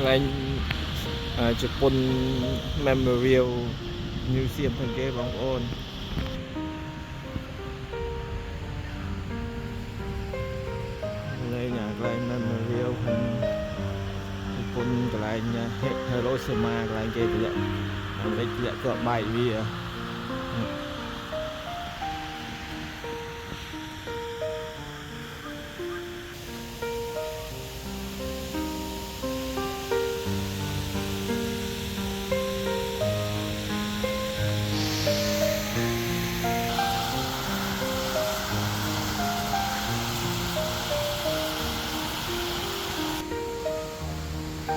ឡើងជប៉ុន Memorial Museum ផងគេបងប្អូនឡើងកន្លែង Memorial ផងជប៉ុនកន្លែង Hiroshima កន្លែងគេធ្លាក់អាមេរិកធ្លាក់គាត់បែកវា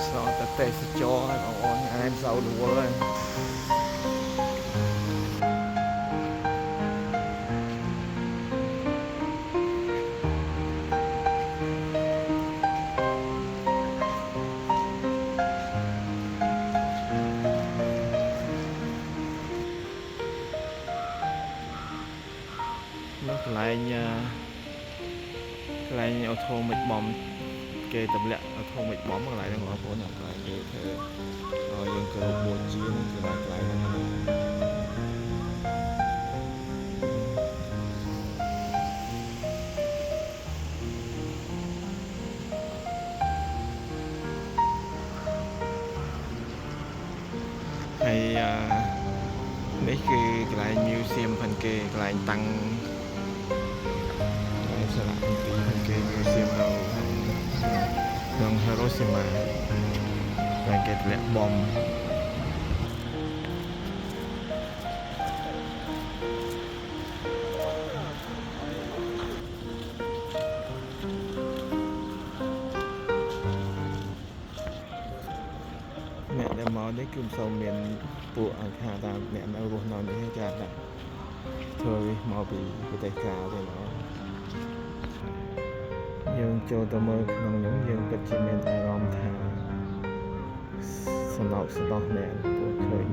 សតតែទេសចរហើយបងប្អូនអានសៅរវល់ហើយនោះកន្លែងអូថូមិចបំគេទម្លាក់អូថូមិចបំកន្លែងហ្នឹងបងប្អូនកន្លែងគេធ្វើយើងគោរពបូជានឹងកន្លែងហ្នឹងហើយនេះគឺកន្លែង museum ផងគេកន្លែងតាំងសារៈទីផងគេ museum នៅក្នុង Hiroshima តែគេធ្លាក់បំអ្នកដែលមកនេះគឺមិនសូវមានពួកអង្គការតាមអ្នកនៅរស់នៅនេះចាដាក់ធ្វើមកពីប្រទេសក្រៅទេបងយើងចូលទៅមើលក្នុងនោះយើងពិតជាមានអារម្មណ៍ថាសំណោកស្ដោះអ្នកពួក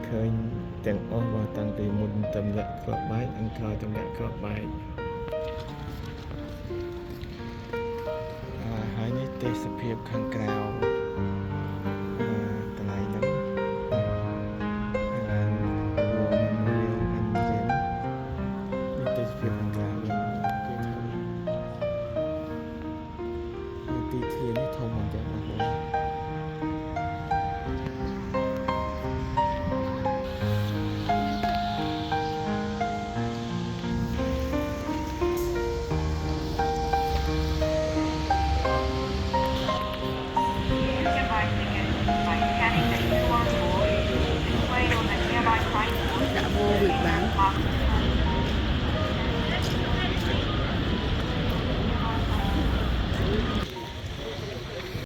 ឃើញទាំងអស់មកតាំងពីមុនទម្លាក់គ្រាប់បែកអង្គការទម្លាក់គ្រាប់បែកហើយនេះទេសភាពខាងក្រៅកន្លែងហ្នឹងទេសភាពខាងក្រៅទីធ្លានេះធំមែនទេបងប្អូនដាក់vô việc bán